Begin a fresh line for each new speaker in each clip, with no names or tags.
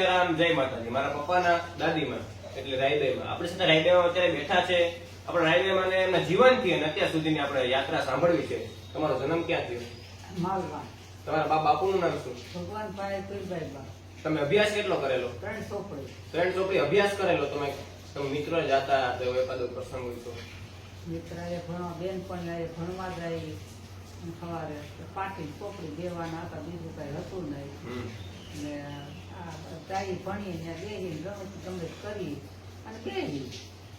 સીતારામ, જય માતાજી. મારા પપ્પાના દાદીમાં એટલે રાયદેમાં આપણી સાથે રાયદેમાં અત્યારે બેઠા છે. આપણે રાયદેમાં ને એમના જીવનથી અને અત્યાર સુધીની આપણે યાત્રા સાંભળવી છે. તમારો જન્મ ક્યાં થયો?
માલવા.
તમારા બાપુનું નામ શું?
ભગવાનભાઈ પીરભાઈ બા.
તમે અભ્યાસ કેટલો કરેલો?
3 ચોપડી.
3 ચોપડી અભ્યાસ કરેલો. તમે મિત્રો જાતા તો એકાદો પ્રસંગ હોય તો?
મિત્રાએ ભણવા, બેન પણ ભણવા જાય સવારે પાટી ચોપડી દેવાના હતા, બીજું કઈ હતું નહીં. ને ગાઈ ભણી ને બેહી ગમે કરી અને બેહી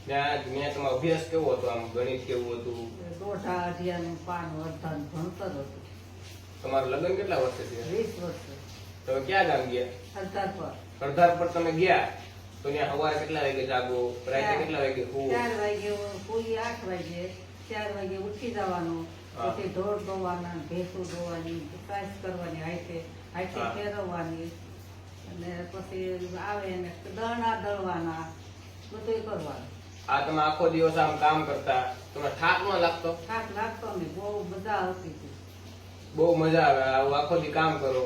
ત્યાં તમારો અભ્યાસ કેવો હતો? આમ ગણિત કેવું હતું?
1.5 અધ્યાયનું પાન વર્ધન ભણતર હતું.
તમારું લગ્ન કેટલા વર્ષે થયા?
20 વર્ષે.
તમે ક્યાં ગામ ગયા?
સરદાર પર.
સરદાર પર તમે ગયા તો ત્યાં સવારે કેટલા વાગે જાગો, રાતે કેટલા વાગે સૂવો?
4 વાગે કોઈ 8 વાગે, 4 વાગે ઉઠી જવાનું. પછી ઢોર ધોવાના, ભેંસું ધોવાની, કાશ કરવાની, હાથે ફેરવવાની, અને પછી આવે ને દળના દળવાના, બધું કરવાનું.
આ તમે આખો દિવસ આમ કામ કરતા, તમને થાક ન લાગતો?
થાક લાગતો ને, બહુ મજા આવતી હતી.
બહુ મજા આવે. આવું આખો દી કામ કરો.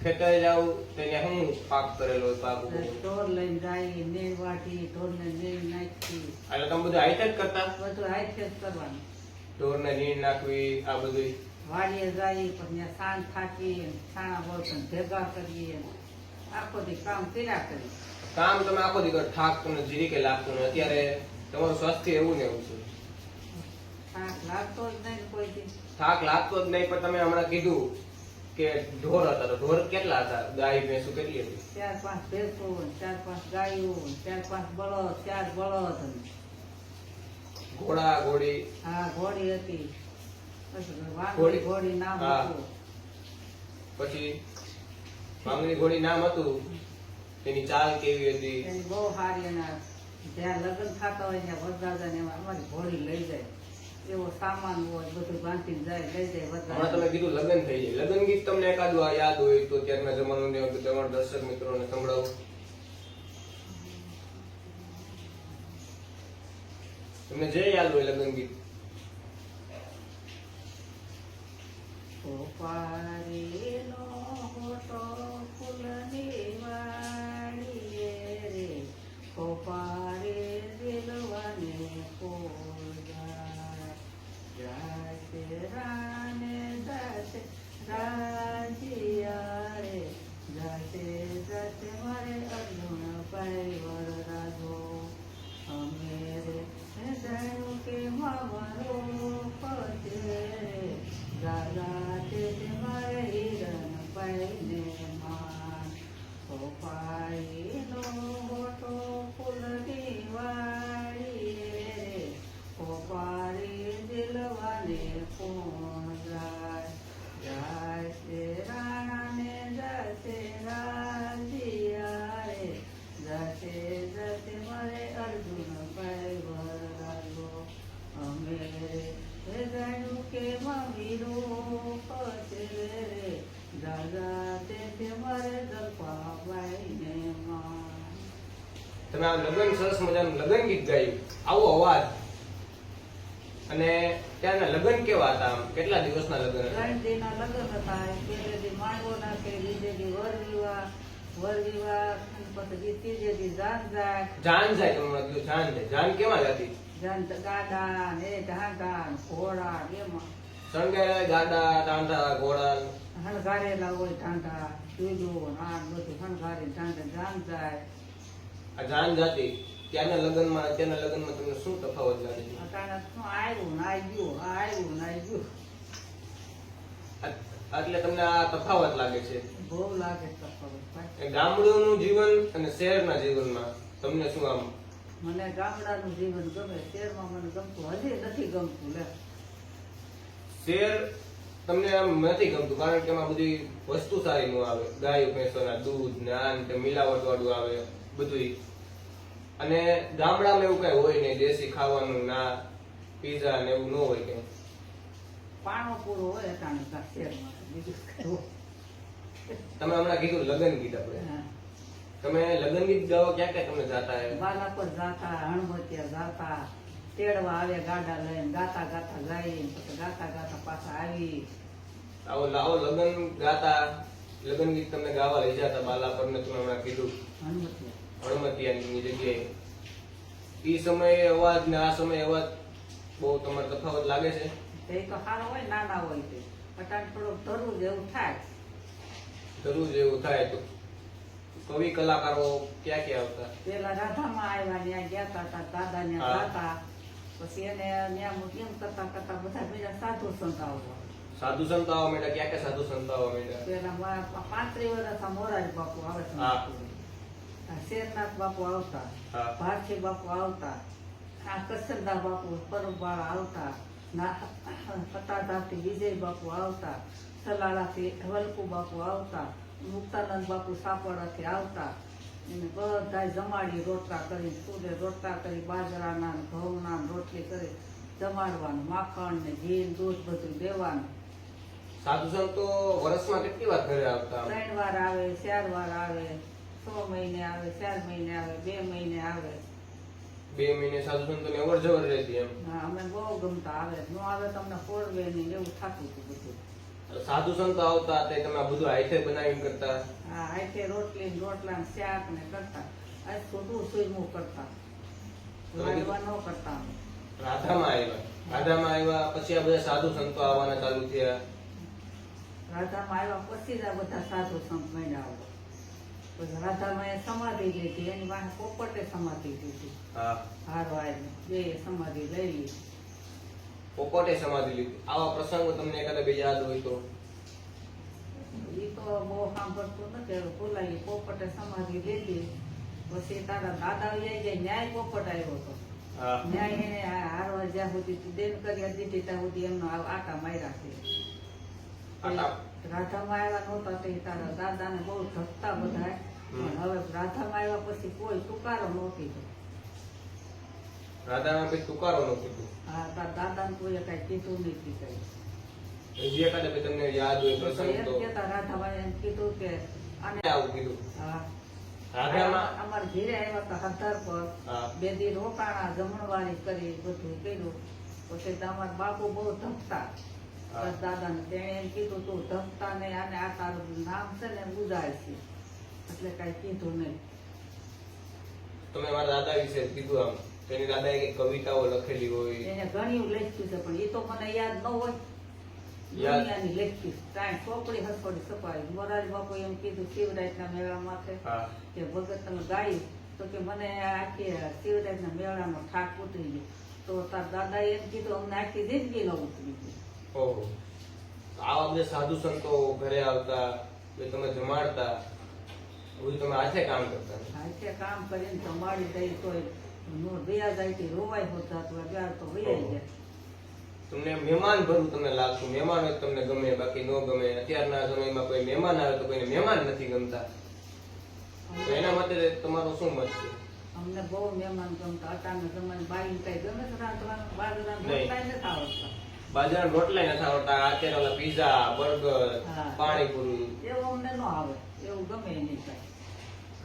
ખેતરે જાવ તો ત્યાં શું પાક કરેલો? પાક
ઢોર લઈને જાય, નેણ વાટી, ઢોરને નેણ નાખી.
એટલે તમે બધું હાથે જ કરતા?
બધું હાથે જ કરવાનું.
ઢોરને નીણ નાખવી, આ બધું
વાડીએ જાય, પછી સાંજ થાકી, છાણા બળતણ ભેગા કરીએ, આખો દી કામ કર્યા કરી.
કામ તમે આખો દી કરો, થાક તમને જીરી કે લાગતું ને? અત્યારે તમારું સ્વાસ્થ્ય એવું ને એવું છે.
થાક લાગતો જ નહીં કોઈ દી.
થાક લાગતો જ નહીં. પણ તમે હમણાં કીધું કે ઢોર હતા, તો ઢોર કેટલા હતા? ગાય ભેંસું કેટલી હતી?
4-5 ભેંસો, 4-5 ગાયો, 4-5 બળદ, 4 બળદ.
ઘોડા ઘોડી?
હા, ઘોડી હતી. વાંગડી ઘોડી નામ હતું.
પછી વાંગડી ઘોડી નામ હતું. તેની ચાલ કેવી હતી?
એની બહુ સારી. એના જ્યાં લગ્ન થતા હોય ત્યાં વરરાજાને અમારી ઘોડી લઈ જાય. એવો સામાન હોય બધું બાંધીને જાય, લઈ જાય
હમણાં
વરરાજા.
તમે કીધું લગ્ન થઈ જાય, લગ્ન ગીત તમને એકાદું આ યાદ હોય તો ત્યારના જમાનાનું તમારા દર્શક મિત્રોને સંભળાવો. તમને જે યાદ હોય લગ્ન ગીત.
કોપારીનો હોટો ફૂલની વાડીએ રે, કોપારે દિલવાને કોજા, જાતે રાને જાતે રાજીયા રે, જાતે જાતે મારે અર્જુન ભાઈ વરરાજો. અમે રે જાણ્યું કે મારો પતે રે, દાદા તે મારે હિરણ પાઈને માન. કોપાળીનો હોટો ફૂલની વાડીએ રે, કોપાળી દિલવાને કોણ જાય, જાય છે રાણાને જાતે રાજીયા રે, જાતે જાતે મારે અર્જુન ભાઈ વરરાજો. અમે રે જાણ્યું કે મમ્મીનો પતે રે, દાદા તે મારે જલપાભાઈને માન.
તમે આ લગ્ન સરસ મજાનું લગ્ન ગીત ગાયું, આવો અવાજ. અને ત્યાંના લગ્ન કેવા હતા? આમ કેટલા દિવસના લગ્ન હતા?
3 દીના લગ્ન હતા. પહેલે દી માંડવો નાખે, બીજે દી વર વિવાહ, પછી ત્રીજે દી જાન જાય.
જાન જાય. તમે કીધું જાન જાય. જાન કેવા જતી?
જાન ગાડા ને ઢાંઢા ઘોડા એમાં
શણગારેલા ગાડા, ટાંટા, ઘોડા
હણગારેલા હોય. ઢાંઢા ચૂલો આ બધું હણગારી ઢાંઢા જાન જાય.
આ જાન જાતી. ત્યાંના લગ્નમાં અત્યારના લગ્નમાં તમને શું તફાવત લાગે છે?
અટાણે શું આવ્યું ને આવી ગયું, આ આવ્યું ને આવી ગયું.
એટલે તમને આ તફાવત લાગે છે?
બહુ લાગે તફાવત ભાઈ.
એ ગામડાનું જીવન અને શહેરના જીવનમાં તમને શું આમ?
મને ગામડાનું જીવન ગમે, શહેરમાં મને ગમતું હજી નથી ગમતું. લે
શહેર તમને આમ નથી ગમતું કારણ કે એમાં બધી વસ્તુ સારી નો આવે. ગાય ભેંસોના દૂધ ને આ ને મિલાવટ વાળું આવે બધું. અને ગામડામાં એવું કઈ હોય નહીં, દેશી ખાવાનું ના, પીઝા ને એવું ન હોય કઈ.
પાણો પૂરો હોય અટાણે શહેરમાં, બીજું કઈ હોય.
તમે હમણાં કીધું લગ્ન ગીત આપણે,
હા.
તમે લગ્ન ગીત ગાવા ક્યાં ક્યાં તમને જાતા હે?
બાલાપર જાતા, હણમતિયા જાતા, તેડવા આવે ગાડા લઈને, ગાતા ગાતા જાય, પછી ગાતા ગાતા પાછા આવી.
આવો લગ્ન ગાતા લગ્ન ગીત તમને ગાવા લઈ જતા બાલા પર ને તમે હમણાં કીધું
હનુમતિયા
હળમતિયાની જગ્યાએ ઈ સમયે અવાજ ને આ સમયે અવાજ બહુ તમારે તફાવત લાગે છે?
તે તો સારો હોય નાના હોય તે અટાણ થોડોક ધરવું જેવું થાય.
જરૂર જેવું થાય તો કવિ કલાકારો ક્યાં ક્યાં આવતા?
પેલા રાધામાં આવ્યા ત્યાં ગયા હતા દાદા ને
હા.
ગાતા પછી એને ત્યાં એમ કરતા કરતા બધા બીજા સાધુ સંત આવતા.
સાધુ સંતો આવવા માંડ્યા? ક્યાં ક્યાં સાધુ સંતો આવવા માંડ્યા?
પેલા 35 વર્ષ મોરારી બાપુ આવે છે.
હા.
શેરનાથ બાપુ આવતા,
હા.
ભારતી બાપુ આવતા, આ કરસનદાસ બાપુ પરમવાળા આવતા, પતાધાથી વિજય બાપુ આવતા, સલાળાથી વલકુ બાપુ આવતા, મુક્તાનંદ બાપુ સાપડાથી આવતા. એને બધા જમાડી રોટલા કરી સૂરે રોટલા કરી બાજરાના ને ઘઉંના ને રોટલી કરી જમાડવાનું, માખણ ને ઘી ને દૂધ બધું દેવાનું.
સાધુ સંતો વર્ષમાં કેટલી વાર ઘરે આવતા?
3 વાર આવે, 4 વાર આવે, 6 મહિને આવે, 4 મહિને આવે, 2 મહિને આવે.
2 મહિને સાધુ સંતોની અવર જવર રહેતી એમ?
હા, અમે બહુ ગમતા. આવે નો આવે તમને પોરવે નહીં એવું થતું હતું બધું.
સાધુ સંતો આવતા તે તમે આ બધું હાથે બનાવીને કરતા?
હા, આઈતે રોટલી ને રોટલા ને શાક ને કરતા. આજ થોડું સુઈમું કરતા, લાડવા ન કરતા. અમે
રાધામાં આવ્યા. રાધામાં આવ્યા પછી આ બધા સાધુ સંતો આવવાના ચાલુ થયા.
રાધામાં આવ્યા પછી જ આ બધા સાધુ સંત બન્યા આવે. પછી રાધામાં એ સમાધિ લીધી, એની પાસે પોપટે સમાધિ લીધી.
હા.
હારવાય બે સમાધિ લઈ લીધી.
પોપટે સમાધિ લીધી. આવા પ્રસંગો તમને એકાદા બે યાદ હોય તો?
ઈ તો બહુ સાંભળતું નથી, હવે ભૂલાઈ. પોપટે સમાધિ લીધી પછી તારા દાદા આવી જાય ન્યાય પોપટ આવ્યો હતો.
હા.
ન્યાય એને હારવા જ્યાં સુધી દેન કરી દીધી ત્યાં સુધી એમનો આટા માર્યા છે.
આટા?
રાધામાં આવ્યા નહોતા તે તારા દાદાને બહુ ધકતા બધા. પણ હવે રાધામાં આવ્યા પછી કોઈ તુકારો નહોતી.
રાધામાં પછી તુકારો નો કીધું?
હા, તારા દાદાને કોઈએ કઈ કીધું નથી કઈ.
હજી એકાદા બે તમને યાદ હોય પ્રસંગ
એમ
તો?
કેતા રાધામાં એમ કીધું કે આને
આવું કીધું?
હા,
રાધામાં?
અમારા ઘીરે આવ્યા હતા હતાર પર.
હા.
2 દી રોકાણા, જમણવારી કરી, બધું કર્યું. પછી તમારા બાપુ બહુ ધકતા
હા.
દાદાને. તેણે એમ કીધું તું ધકતા ને આને આ તારું નામ છે ને ઉદાય છે એટલે કઈ કીધું નહીં.
તમે મારા દાદા વિશે કીધું આમ તેની દાદાએ કઈ કવિતાઓ લખેલી હોય?
એને ઘણી લખ્યું છે પણ એ તો મને યાદ ન હોય.
યાદ?
દુનિયાની લખી કાંઈ ચોપડી હસોડી સપાડી. મોરારી બાપુ એમ કીધું શિવરાજના મેળામાં છે
હા.
કે ભગત તમે ગાયું તો કે મને આખી શિવરાજના મેળાનો ઠાક ઉતરી ગયો. તો તાર દાદાએ એમ કીધું અમને આખી જિંદગી ન ઉતરી ગઈ.
ઓહો. તો આવા બધા સાધુ સંતો ઘરે આવતા, એ તમે જમાડતા, બધું તમે હાથે કામ કરતા?
હાથે કામ કરીને જમાડી દઈ તોય નો દયા જાય રોવાય હોતા તો અગિયાર તો વૈયા જાય.
તમને મહેમાન ભરવું તમને લાગતું? મહેમાન હોય તો તમને ગમે, બાકી ન ગમે? અત્યારના સમયમાં કોઈ મહેમાન આવે તો કોઈને મહેમાન નથી ગમતા. તો એના માટે તમારો શું મત છે?
અમને બહુ મહેમાન ગમતા. અટાણના જમાને બાઈને કઈ ગમે છે રાંધવાનું? બાજરાના
નહીં.
રોટલા નથી આવડતા.
બાજરાના રોટલા નથી આવડતા. અત્યારે ઓલા પીઝા, બર્ગર,
હા.
પાણીપુરી,
એવું અમને ન આવે, એવું ગમે નહીં કઈ.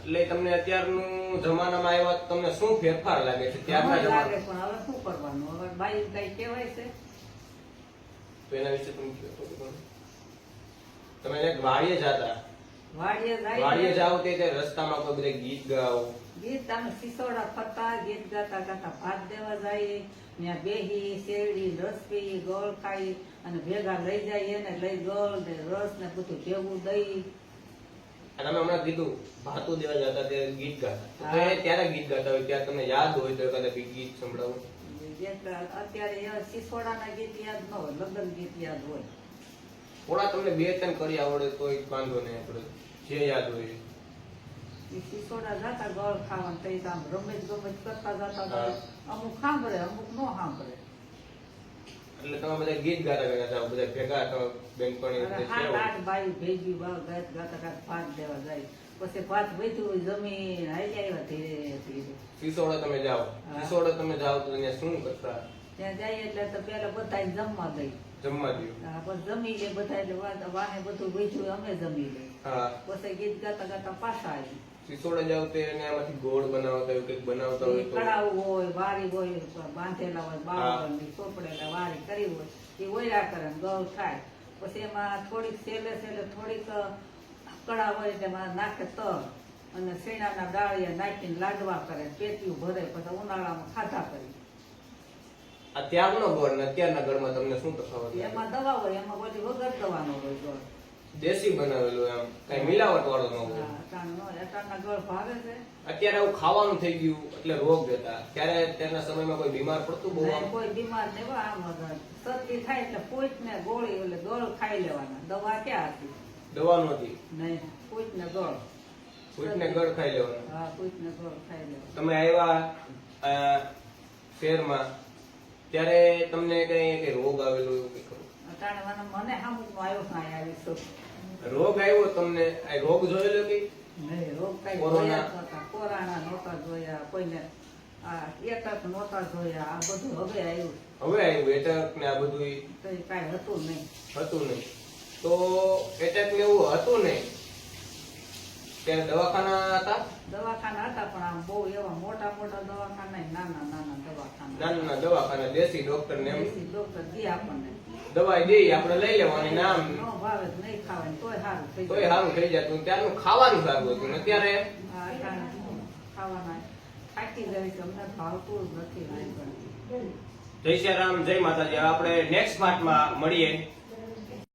એટલે તમને અત્યારનું જમાનામાં આવ્યા તો તમને શું ફેરફાર લાગે છે ત્યારના
ગમે લાગે
જમાના?
પણ હવે શું કરવાનું? હવે બાઈ કઈ કહેવાય છે?
તો એના વિશે તમે કહો તો ખરું. તમે એક વાડીએ જાતા,
વાડીએ
વાડીએ
જાય
જાઓ તે રસ્તામાં કોઈ બધા ગીત ગાઓ?
ગીત અમે સિસોડા ફરતા, ગીત ગાતા ગાતા ભાત દેવા જાય, ત્યાં બેહી શેરડી રસ પી, ગોળ ખાઈ અને ભેગા લઈ જાય એને લઈ ગોળ ને રસ ને બધું ભેગું દઈ.
અને અમે હમણાં કીધું ભાતું દેવા જતા ત્યારે ગીત ગાતા. તો
હા.
એ ત્યારે ગીત ગાતા હોય ત્યારે તમને યાદ હોય તો એકાદા બે ગીત સંભળાવો.
અત્યારે સિસોડાના ગીત યાદ ન હોય, લગ્ન ગીત યાદ હોય.
થોડા તમને 2-3 કરી આવડે તો વાંધો નહીં, આપણે જે યાદ હોય.
એ સિસોડા જતા ગોળ ખાવાનું તઈ આમ રમેજ ગમેજ કરતા જતા
હા.
અમુક સાંભળે અમુક ન સાંભળે.
એટલે તમે બધા ગીત ગાતા ગાતા જાઓ, બધા ભેગા તો બેનપણી
અને
રીતે
હાથ
સેવો.
આઠ બાયું ભેગી ગાતા ગાતા ભાત દેવા જાય. પછી ભાત વધ્યું જમીન હાઈ આવ્યા ધીરે ધીરે.
સિસોડા તમે જાઓ,
હા.
સિસોડા તમે જાઓ તો અહીંયા શું કરતા?
ત્યાં જઈએ એટલે તો પેલા બધા જમવા દઈ.
જમવા દો?
પછી જમી લે બધા એટલે વાહે બધું વધ્યું અમે જમી લઈ.
હા.
પછી ગીત ગાતા ગાતા પાછા આવી.
સિસોડા જાવ તો એને આમાંથી ગોળ બનાવતા હોય, કંઈક બનાવતા હોય તો?
કડાવ હોય, વારી હોય, બાંધેલા હોય,
હા.
બાવળ ચોપડેલા વારી કરી હોય એ ઓયરા કરે ને ગૌ થાય. પછી એમાં થોડીક સેલે સેલે થોડીક કડા હોય તેમાં નાખે તલ અને શેણાના ડાળિયા નાખીને લાડવા કરે, પેટીયું ભરે, પછી ઉનાળામાં ખાધા કરી.
આ ત્યારનો ગોળ ને અત્યારના ગોળમાં તમને શું તફાવત લાગે?
એમાં દવા હોય, એમાં બધી વગર દવાનો હોય ગોળ.
દેશી બનાવેલું એમ કઈ મિલાવટ વાળો ન હોય.
અટાણના ગોળ ભાવે છે.
અત્યારે આવું ખાવાનું થઈ ગયું એટલે રોગ જતા. ત્યારે ત્યારના સમયમાં કોઈ બીમાર પડતું બહુ આમ?
કોઈ બીમાર ને આમ શરદી થાય એટલે પોઈટને ગોળી એટલે ગોળ ખાઈ લેવાના. દવા ક્યાં હતી?
દવા નહોતી.
નહીં, પોઈટને ગોળ.
કોઈકને ગળ ખાઈ લેવાનું.
હા, પોઈટને ગોળ ખાઈ લેવાનું.
તમે આવ્યા શહેરમાં ત્યારે તમને કઈ રોગ આવેલો એવું કઈ ખરું?
અટાણે મને સામું આવ્યો કાંઈ આવી શું
રોગ આવ્યો તમને? આ રોગ જોયેલો કે
નહીં, રોગ કઈ
કોરોના?
જોયા જ નહોતા. કોરોના નહોતા જોયા, કોઈને આ એટક નહોતા જોયા. આ બધું હવે આવ્યું.
હવે આવ્યું એટક ને આ બધું
તો એ કાંઈ હતું નહીં.
હતું નહીં. તો એટક ને એવું હતું નહીં ત્યારે દવાખાના હતા?
દવાખાના હતા પણ આમ બહુ એવા મોટા મોટા દવાખાના નહીં, નાના નાના દવાખાના.
નાના દવાખાના દેશી ડોક્ટર ને એમ
દેશી ડોક્ટર દે આપણને.
દવા દે આપણે લઈ લેવાની નામ
ન ભાવે તો નહીં ખાવાની તોય સારું થઈ
તોય
જાય.
સારું થઈ જતું. ત્યારનું ખાવાનું સારું હતું ને અત્યારે
આ અટાણે શું ખાવાના થાકી જાય છે, અમને ભાવતું જ નથી.
જય શ્રી રામ, જય માતાજી. આપણે નેક્સ્ટ પાર્ટમાં મળીએ.